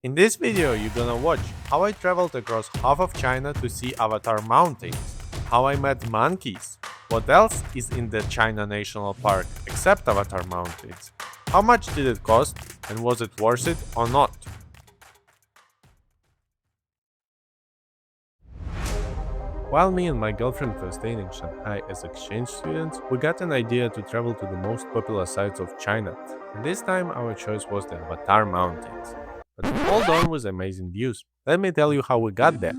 In this video, you're gonna watch how I traveled across half of China to see Avatar Mountains, how I met monkeys, what else is in the China National Park except Avatar Mountains, how much did it cost, and was it worth it or not. While me and my girlfriend were staying in Shanghai as exchange students, we got an idea to travel to the most popular sites of China, and this time our choice was the Avatar Mountains. But hold on with amazing views. Let me tell you how we got there.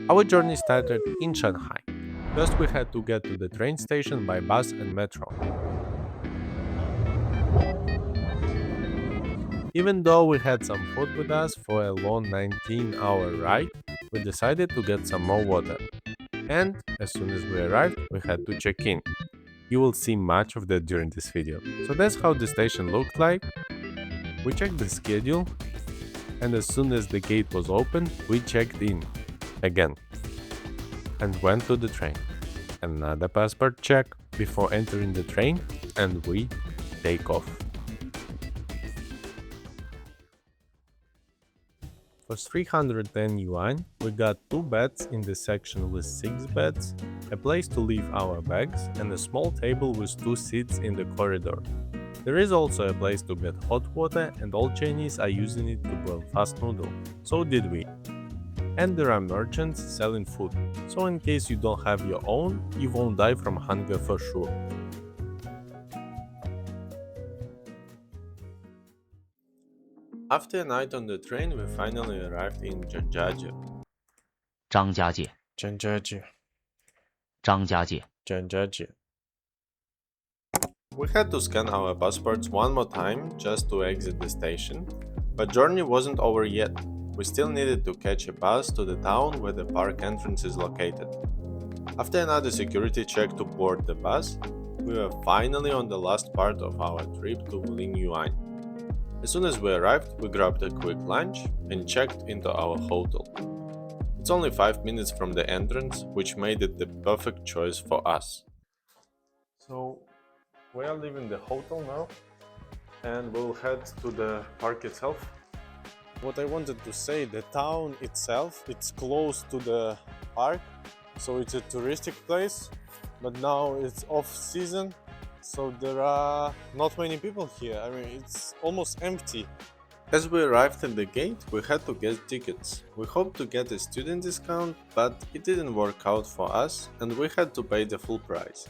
Our journey started in Shanghai. First, we had to get to the train station by bus and metro. Even though we had some food with us for a long 19-hour ride, we decided to get some more water. And as soon as we arrived, we had to check in. You will see much of that during this video. So that's how the station looked like. We checked the schedule, and as soon as the gate was open, we checked in again and went to the train. Another passport check before entering the train, and we take off. For 310 yuan, we got 2 beds in the section with 6 beds, a place to leave our bags, and a small table with 2 seats in the corridor. There is also a place to get hot water, and all Chinese are using it to boil fast noodle. So did we. And there are merchants selling food, so in case you don't have your own, you won't die from hunger for sure. After a night on the train, we finally arrived in Zhangjiajie. 张家界， Zhangjiajie. 张家界， Zhangjiajie. We had to scan our passports one more time just to exit the station, but journey wasn't over yet. We still needed to catch a bus to the town where the park entrance is located. After another security check to board the bus, we were finally on the last part of our trip to Lingyuan. As soon as we arrived, we grabbed a quick lunch and checked into our hotel. It's only 5 minutes from the entrance, which made it the perfect choice for us. So, we are leaving the hotel now and we'll head to the park itself. What I wanted to say, the town itself, it's close to the park, so it's a touristic place, but now it's off season, so there are not many people here. I mean, it's almost empty. As we arrived at the gate, we had to get tickets. We hoped to get a student discount, but it didn't work out for us and we had to pay the full price.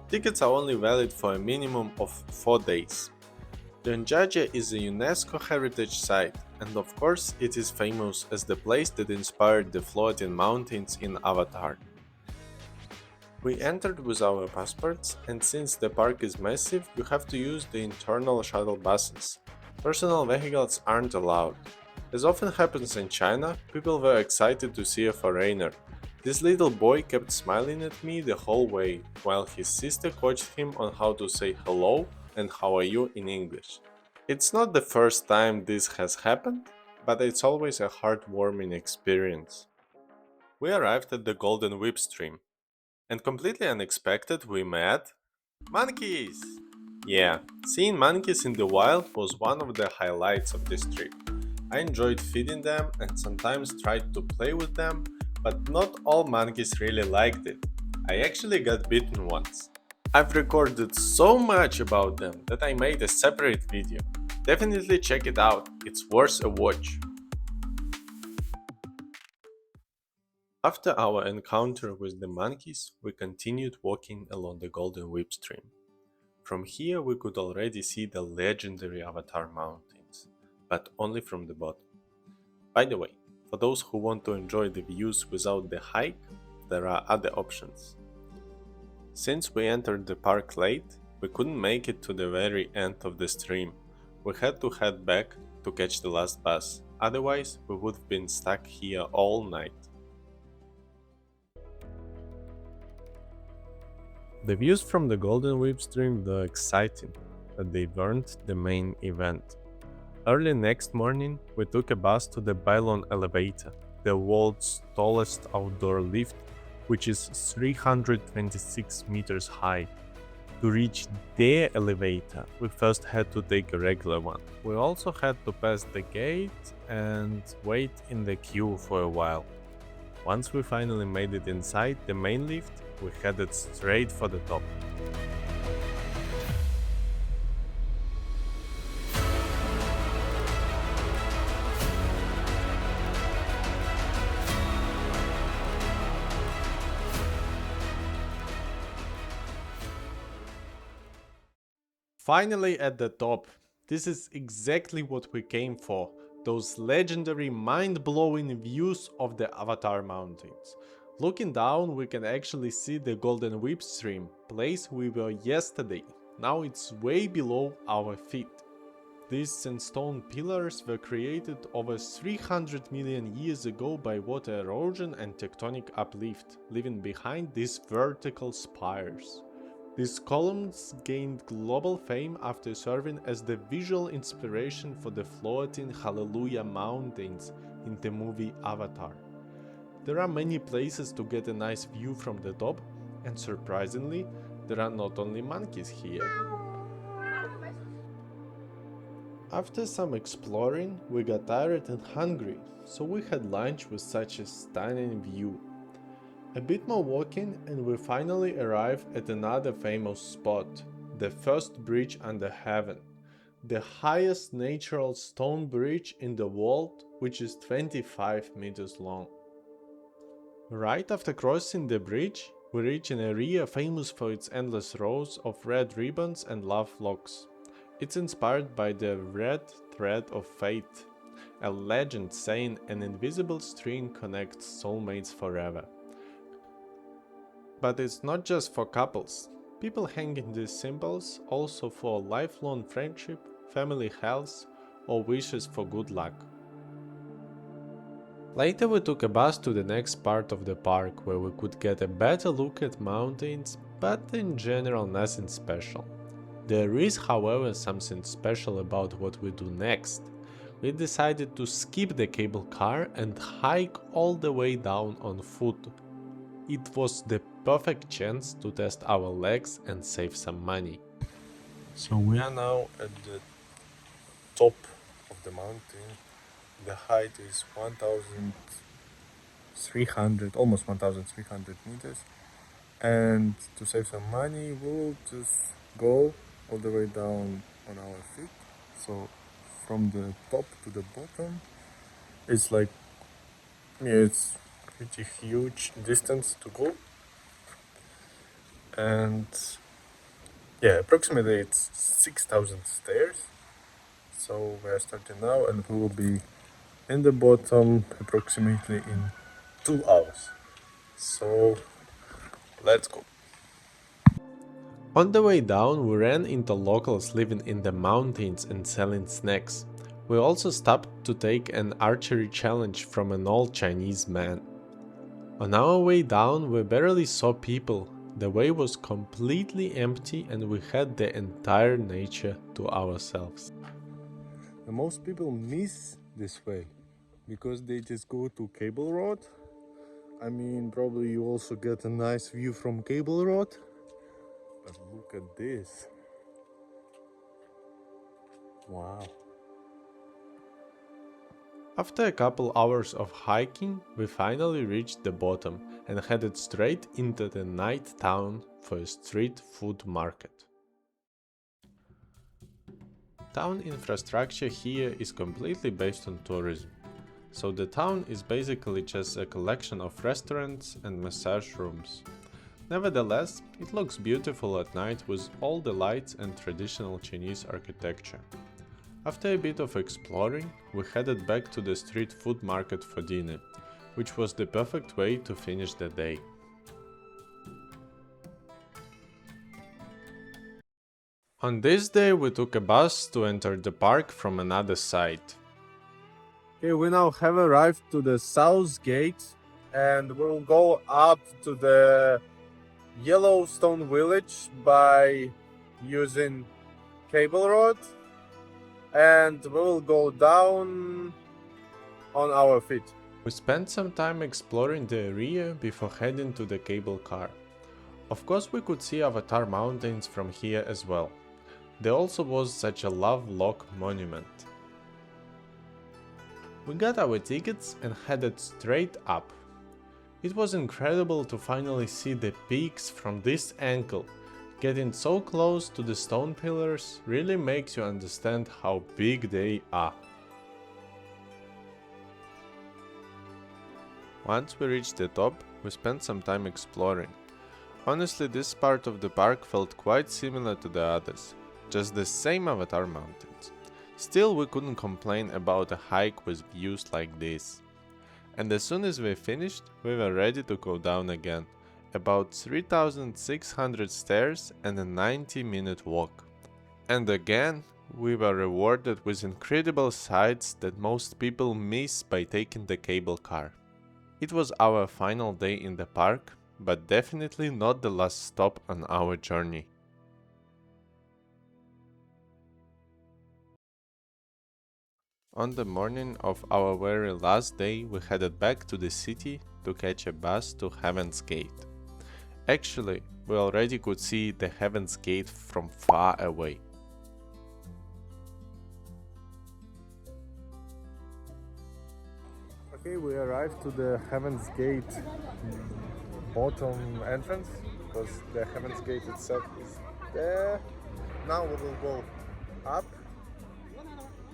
Tickets are only valid for a minimum of 4 days. Zhangjiajie is a UNESCO heritage site, and of course it is famous as the place that inspired the floating mountains in Avatar. We entered with our passports, and since the park is massive, you have to use the internal shuttle buses. Personal vehicles aren't allowed. As often happens in China, people were excited to see a foreigner. This little boy kept smiling at me the whole way, while his sister coached him on how to say hello and how are you in English. It's not the first time this has happened, but it's always a heartwarming experience. We arrived at the Golden Whip Stream, and completely unexpected we met monkeys! Yeah, seeing monkeys in the wild was one of the highlights of this trip. I enjoyed feeding them and sometimes tried to play with them, but not all monkeys really liked it. I actually got bitten once. I've recorded so much about them that I made a separate video. Definitely check it out, it's worth a watch. After our encounter with the monkeys, we continued walking along the Golden Whip Stream. From here we could already see the legendary Avatar Mountains, but only from the bottom. By the way, for those who want to enjoy the views without the hike, there are other options. Since we entered the park late, we couldn't make it to the very end of the stream. We had to head back to catch the last bus, otherwise we would have been stuck here all night. The views from the Golden Whip Stream were exciting, but they weren't the main event. Early next morning, we took a bus to the Bailon Elevator, the world's tallest outdoor lift, which is 326 meters high. To reach their elevator, we first had to take a regular one. We also had to pass the gate and wait in the queue for a while. Once we finally made it inside the main lift, we headed straight for the top. Finally at the top. This is exactly what we came for. Those legendary mind-blowing views of the Avatar Mountains. Looking down we can actually see the Golden Whip Stream, place we were yesterday. Now it's way below our feet. These sandstone pillars were created over 300 million years ago by water erosion and tectonic uplift, leaving behind these vertical spires. These columns gained global fame after serving as the visual inspiration for the floating Hallelujah Mountains in the movie Avatar. There are many places to get a nice view from the top, and surprisingly, there are not only monkeys here. After some exploring, we got tired and hungry, so we had lunch with such a stunning view. A bit more walking and we finally arrive at another famous spot, the first bridge under heaven, the highest natural stone bridge in the world, which is 25 meters long. Right after crossing the bridge, we reach an area famous for its endless rows of red ribbons and love locks. It's inspired by the red thread of fate, a legend saying an invisible string connects soulmates forever. But it's not just for couples. People hang in these symbols also for lifelong friendship, family health, or wishes for good luck. Later we took a bus to the next part of the park where we could get a better look at mountains, but in general nothing special. There is, however, something special about what we do next. We decided to skip the cable car and hike all the way down on foot. It was the perfect chance to test our legs and save some money. So we are now at the top of the mountain. The height is 1,300, almost 1,300 meters. And to save some money, we will just go all the way down on our feet. So from the top to the bottom, it's like, it's pretty huge distance to go. And yeah, approximately it's 6,000 stairs. So we are starting now and we will be in the bottom approximately in 2 hours. So let's go. On the way down, we ran into locals living in the mountains and selling snacks. We also stopped to take an archery challenge from an old Chinese man. On our way down, we barely saw people. The way was completely empty and we had the entire nature to ourselves. Most people miss this way because they just go to Cable Road. I mean, probably you also get a nice view from Cable Road. But look at this. Wow. After a couple hours of hiking, we finally reached the bottom and headed straight into the night town for a street food market. Town infrastructure here is completely based on tourism. So the town is basically just a collection of restaurants and massage rooms. Nevertheless, it looks beautiful at night with all the lights and traditional Chinese architecture. After a bit of exploring, we headed back to the street food market for dinner, which was the perfect way to finish the day. On this day we took a bus to enter the park from another side. Okay, we now have arrived to the south gate and we'll go up to the Yellowstone Village by using cable road and we will go down on our feet. We spent some time exploring the area before heading to the cable car. Of course, we could see Avatar Mountains from here as well. There also was such a love lock monument. We got our tickets and headed straight up. It was incredible to finally see the peaks from this angle. Getting so close to the stone pillars really makes you understand how big they are. Once we reached the top, we spent some time exploring. Honestly, this part of the park felt quite similar to the others, just the same Avatar Mountains. Still, we couldn't complain about a hike with views like this. And as soon as we finished, we were ready to go down again. About 3,600 stairs and a 90-minute walk. And again, we were rewarded with incredible sights that most people miss by taking the cable car. It was our final day in the park, but definitely not the last stop on our journey. On the morning of our very last day, we headed back to the city to catch a bus to Heaven's Gate. Actually, we already could see the Heaven's Gate from far away. Okay, we arrived to the Heaven's Gate bottom entrance because the Heaven's Gate itself is there. Now we will go up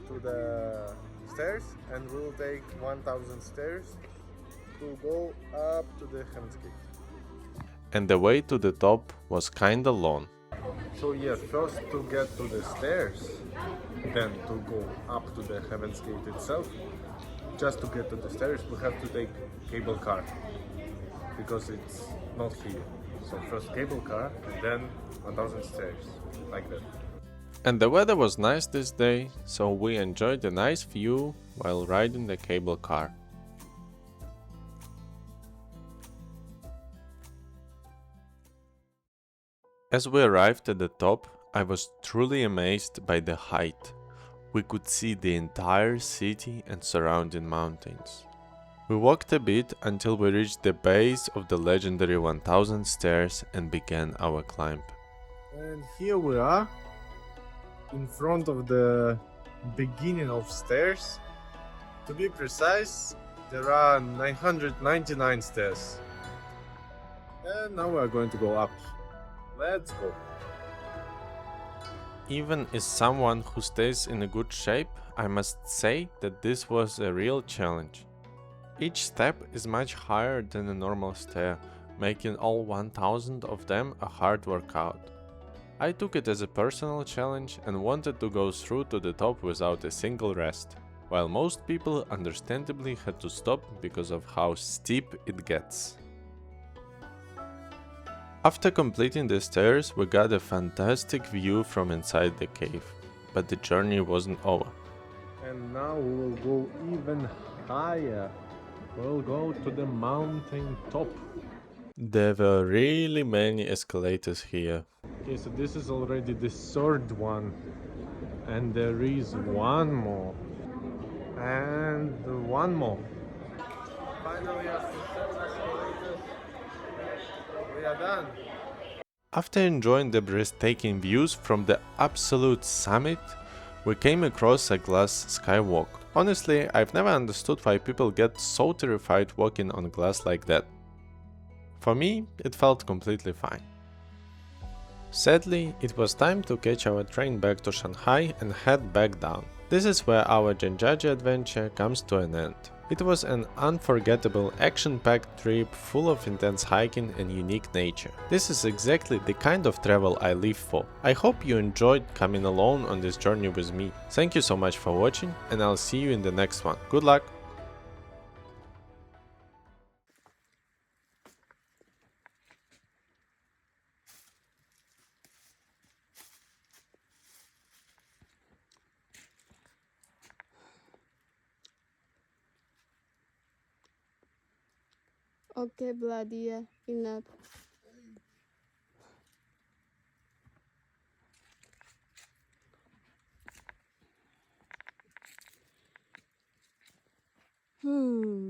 to the stairs and we will take 1000 stairs to go up to the Heaven's Gate. And the way to the top was kinda long. So yes, first to get to the stairs, then to go up to the Heaven's Gate itself. Just to get to the stairs we have to take cable car because it's not here. So first cable car and then 1000 stairs, like that. And the weather was nice this day, so we enjoyed the nice view while riding the cable car. As we arrived at the top, I was truly amazed by the height. We could see the entire city and surrounding mountains. We walked a bit until we reached the base of the legendary 1000 stairs and began our climb. And here we are, in front of the beginning of stairs. To be precise, there are 999 stairs. And now we are going to go up. Let's go. Even as someone who stays in a good shape, I must say that this was a real challenge. Each step is much higher than a normal stair, making all 1000 of them a hard workout. I took it as a personal challenge and wanted to go through to the top without a single rest, while most people understandably had to stop because of how steep it gets. After completing the stairs, we got a fantastic view from inside the cave, but the journey wasn't over. And now we will go even higher. We'll go to the mountain top. There were really many escalators here. Okay, so this is already the third one. And there is one more. And one more. Finally, after 7 escalators, we are done. After enjoying the breathtaking views from the absolute summit, we came across a glass skywalk. Honestly, I've never understood why people get so terrified walking on glass like that. For me, it felt completely fine. Sadly, it was time to catch our train back to Shanghai and head back down. This is where our Zhangjiajie adventure comes to an end. It was an unforgettable, action-packed trip full of intense hiking and unique nature. This is exactly the kind of travel I live for. I hope you enjoyed coming along on this journey with me. Thank you so much for watching, and I'll see you in the next one. Good luck! Okay, Bladia, enough. Hmm.